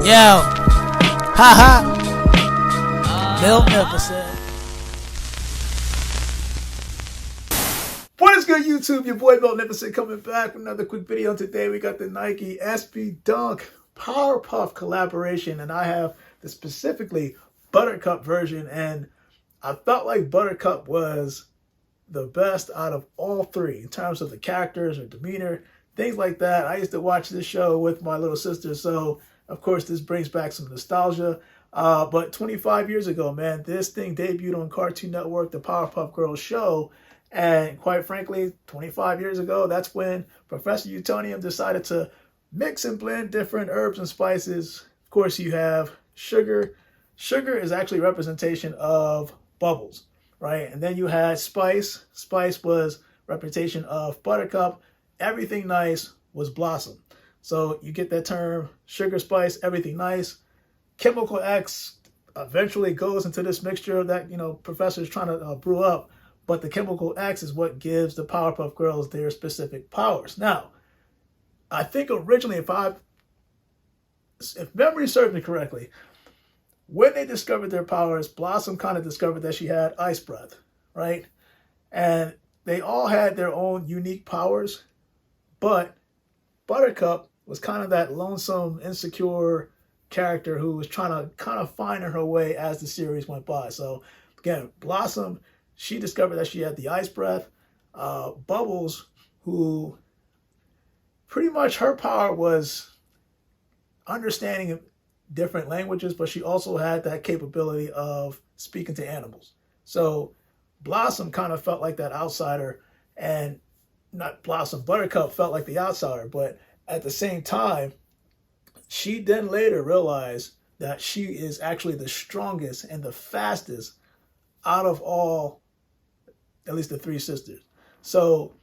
Yo, haha, Magnificent. What is good, YouTube? Your boy Magnificent coming back with another quick video. Today we got the Nike SB Dunk PowerPuff collaboration, and I have the specifically ButterCup version, and I felt like ButterCup was the best out of all three in terms of the characters or demeanor, things like that. I used to watch this show with my little sister, so of course this brings back some nostalgia. But 25 years ago, man, this thing debuted on Cartoon Network, the PowerPuff Girls show. And quite frankly, 25 years ago, that's when Professor Utonium decided to mix and blend different herbs and spices. Of course, you have sugar. Sugar is actually representation of bubbles, right? And then you had spice. Spice was representation of buttercup. Everything nice was blossom. So you get that term, sugar, spice, everything nice. Chemical X eventually goes into this mixture that, Professor is trying to brew up. But the chemical X is what gives the Powerpuff Girls their specific powers. Now, I think originally, if memory serves me correctly, when they discovered their powers, Blossom kind of discovered that she had ice breath, right? And they all had their own unique powers, but Buttercup was kind of that lonesome, insecure character who was trying to kind of find her way as the series went by. So again, Blossom, she discovered that she had the ice breath. Bubbles, who pretty much her power was understanding different languages, but she also had that capability of speaking to animals. So Blossom kind of felt like that outsider, and not Blossom, Buttercup felt like the outsider, but at the same time, she then later realized that she is actually the strongest and the fastest out of all, at least the three sisters. So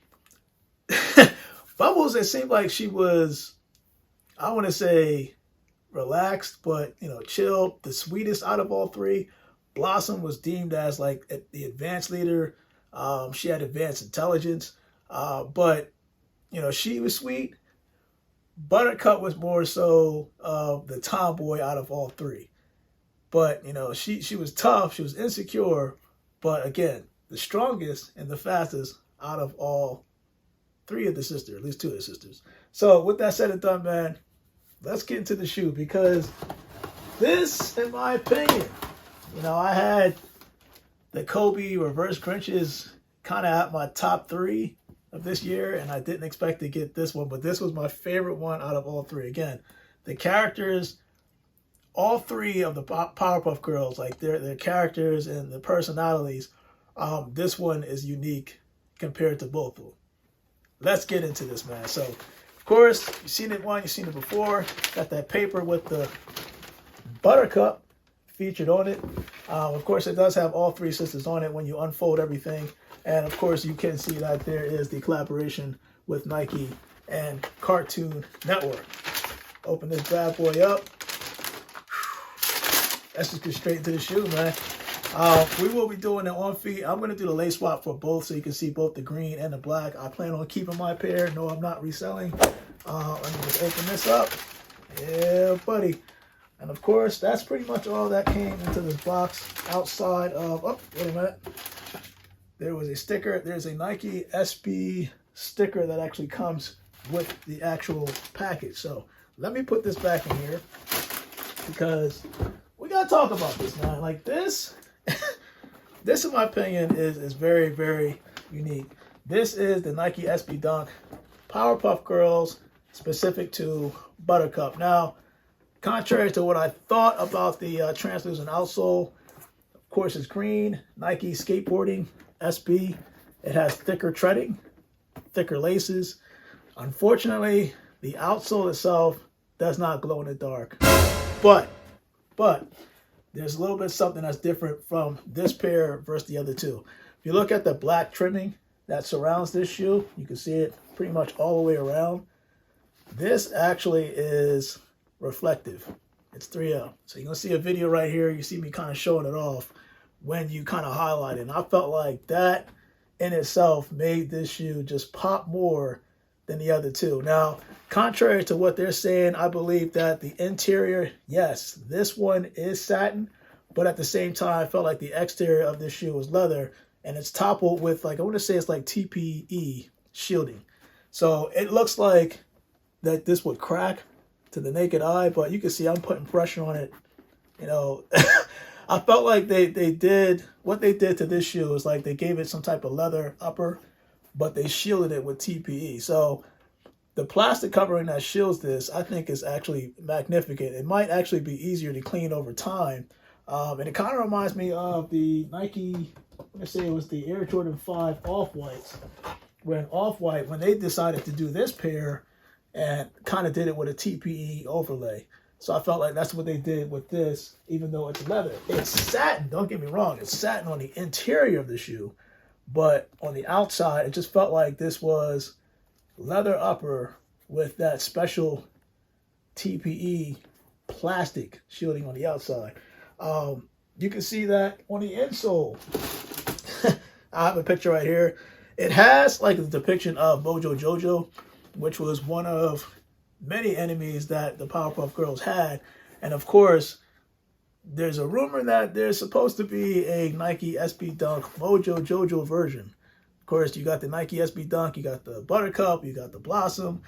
Bubbles, it seemed like she was, I want to say relaxed, but chilled, the sweetest out of all three. Blossom was deemed as like the advanced leader. She had advanced intelligence, but she was sweet. Buttercup was more so the tomboy out of all three. But she was tough, she was insecure, but again, the strongest and the fastest out of all three of the sisters, at least two of the sisters. So with that said and done, man, let's get into the shoe, because this, in my opinion, I had the Kobe reverse Grinches kind of at my top three of this year, and I didn't expect to get this one, but this was my favorite one out of all three. Again, the characters, all three of the Powerpuff Girls, like their characters and the personalities, this one is unique compared to both of them. Let's get into this, man. So, of course, you've seen it you've seen it before. Got that paper with the Buttercup featured on it. Of course, it does have all three sisters on it when you unfold everything. And, of course, you can see that there is the collaboration with Nike and Cartoon Network. Open this bad boy up. Let's just get straight into the shoe, man. We will be doing the on feet. I'm going to do the lace swap for both so you can see both the green and the black. I plan on keeping my pair. No, I'm not reselling. Let me just open this up. Yeah, buddy. And of course, that's pretty much all that came into this box outside of, wait a minute. There was a sticker. There's a Nike SB sticker that actually comes with the actual package. So let me put this back in here, because we got to talk about this, man. Like this, this in my opinion is very, very unique. This is the Nike SB Dunk Powerpuff Girls specific to Buttercup. Now, contrary to what I thought about the translucent outsole, of course it's green, Nike skateboarding, SB. It has thicker treading, thicker laces. Unfortunately, the outsole itself does not glow in the dark. But there's a little bit something that's different from this pair versus the other two. If you look at the black trimming that surrounds this shoe, you can see it pretty much all the way around. This actually is reflective. It's 3M. So you're going to see a video right here. You see me kind of showing it off when you kind of highlight it. And I felt like that in itself made this shoe just pop more than the other two. Now, contrary to what they're saying, I believe that the interior, yes, this one is satin, but at the same time, I felt like the exterior of this shoe was leather, and it's toppled with, like, I want to say it's like TPE shielding. So it looks like that this would crack to the naked eye, but you can see I'm putting pressure on it. You know, I felt like they did, what they did to this shoe is like they gave it some type of leather upper, but they shielded it with TPE. So the plastic covering that shields this, I think, is actually magnificent. It might actually be easier to clean over time. And it kind of reminds me of the Nike, let's say it was the Air Jordan 5 Off-Whites. When Off-White, when they decided to do this pair and kind of did it with a TPE overlay. So I felt like that's what they did with this, even though it's leather. It's satin, don't get me wrong. It's satin on the interior of the shoe. But on the outside, it just felt like this was leather upper with that special TPE plastic shielding on the outside. You can see that on the insole. I have a picture right here. It has like a depiction of Mojo Jojo, which was one of many enemies that the Powerpuff Girls had. And of course, there's a rumor that there's supposed to be a Nike SB Dunk Mojo Jojo version. Of course, you got the Nike SB Dunk, you got the ButterCup, you got the Blossom,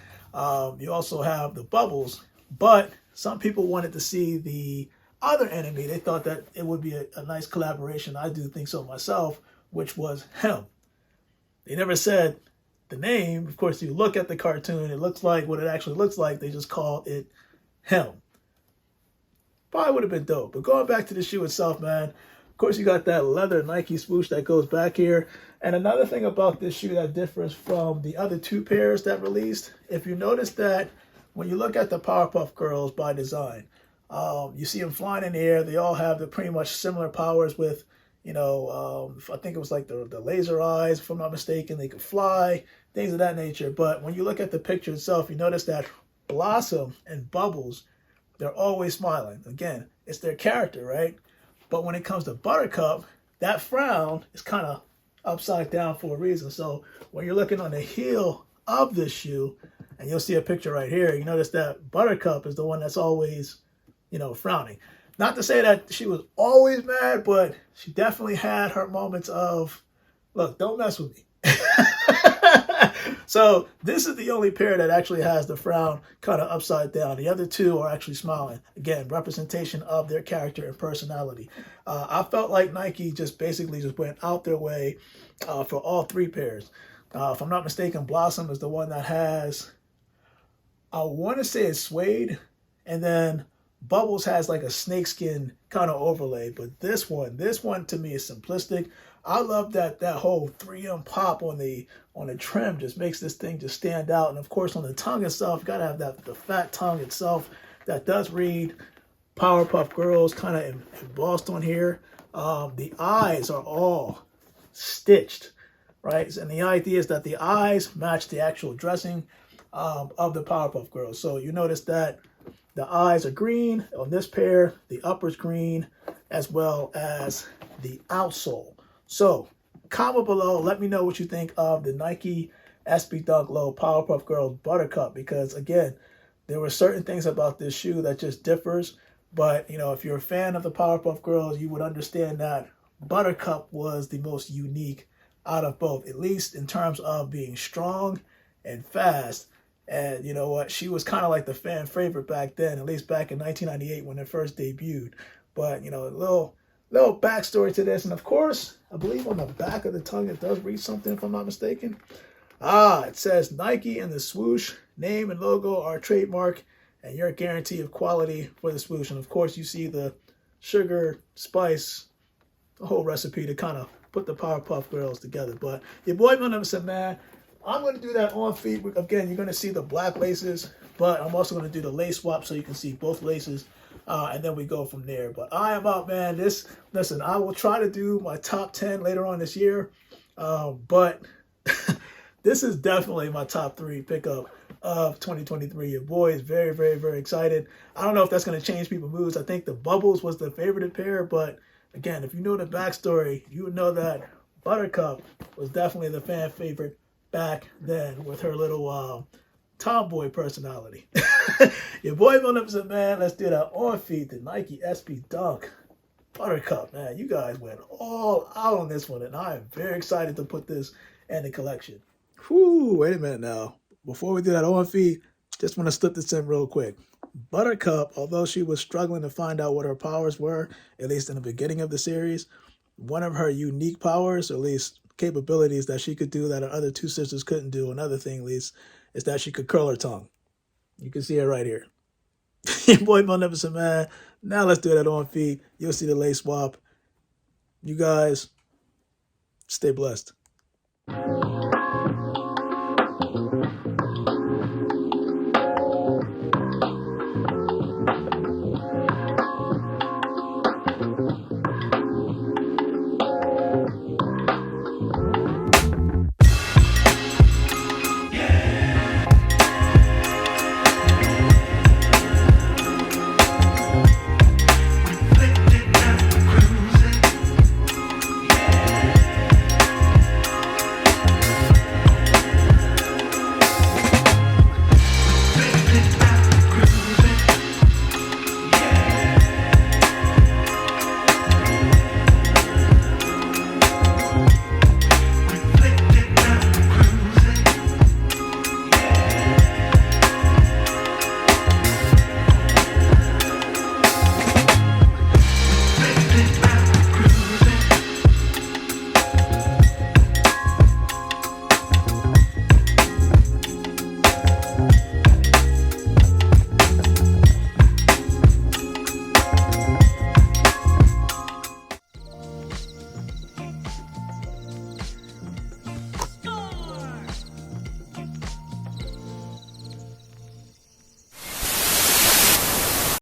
you also have the Bubbles. But some people wanted to see the other enemy. They thought that it would be a nice collaboration. I do think so myself, which was him. They never said the name. Of course, you look at the cartoon, it looks like what it actually looks like. They just called it him. Probably would have been dope. But going back to the shoe itself, man, of course, you got that leather Nike swoosh that goes back here. And another thing about this shoe that differs from the other two pairs that released, if you notice that when you look at the Powerpuff Girls by design, you see them flying in the air. They all have the pretty much similar powers with, you know, I think it was like the laser eyes, if I'm not mistaken. They could fly, things of that nature. But when you look at the picture itself, you notice that Blossom and Bubbles, they're always smiling. Again, it's their character, right? But when it comes to Buttercup, that frown is kind of upside down for a reason. So when you're looking on the heel of this shoe, and you'll see a picture right here, you notice that Buttercup is the one that's always, you know, frowning. Not to say that she was always mad, but she definitely had her moments of, look, don't mess with me. So this is the only pair that actually has the frown kind of upside down. The other two are actually smiling. Again, representation of their character and personality. I felt like Nike just basically just went out their way for all three pairs. If I'm not mistaken, Blossom is the one that has, I want to say it's suede, and then Bubbles has like a snakeskin kind of overlay. But this one to me is simplistic. I love that whole 3M pop on the trim just makes this thing just stand out. And of course on the tongue itself, you gotta have the fat tongue itself that does read Powerpuff Girls kind of embossed on here. The eyes are all stitched, right? And the idea is that the eyes match the actual dressing of the Powerpuff Girls. So you notice that the eyes are green on this pair, the upper's green, as well as the outsole. So comment below, let me know what you think of the Nike SB Dunk Low Powerpuff Girls Buttercup, because again, there were certain things about this shoe that just differs. But you know, if you're a fan of the Powerpuff Girls, you would understand that Buttercup was the most unique out of both, at least in terms of being strong and fast. And you know what? She was kind of like the fan favorite back then, at least back in 1998 when it first debuted. But you know, a little backstory to this. And of course, I believe on the back of the tongue it does read something, if I'm not mistaken. It says Nike and the swoosh name and logo are trademark and your guarantee of quality for the swoosh. And of course, you see the sugar, spice, the whole recipe to kind of put the Powerpuff Girls together. But your boy Venom said, man, I'm going to do that on feet. Again, you're going to see the black laces, but I'm also going to do the lace swap so you can see both laces, and then we go from there. But I am out, man. Listen, I will try to do my top 10 later on this year, but this is definitely my top 3 pickup of 2023. Your boy is very, very, very excited. I don't know if that's going to change people's moods. I think the Bubbles was the favorite pair, but again, if you know the backstory, you would know that Buttercup was definitely the fan favorite back then with her little tomboy personality. Your boy Magnificent Man, let's do that on feet, the Nike SB Dunk. ButterCup, man, you guys went all out on this one, and I am very excited to put this in the collection. Whew, wait a minute now. Before we do that on feet, just want to slip this in real quick. ButterCup, although she was struggling to find out what her powers were, at least in the beginning of the series, one of her unique powers, or at least capabilities that she could do that her other two sisters couldn't do, another thing at least, is that she could curl her tongue. You can see it right here. Your boy Magnificent Man. Now let's do that on feet. You'll see the lace swap. You guys, stay blessed.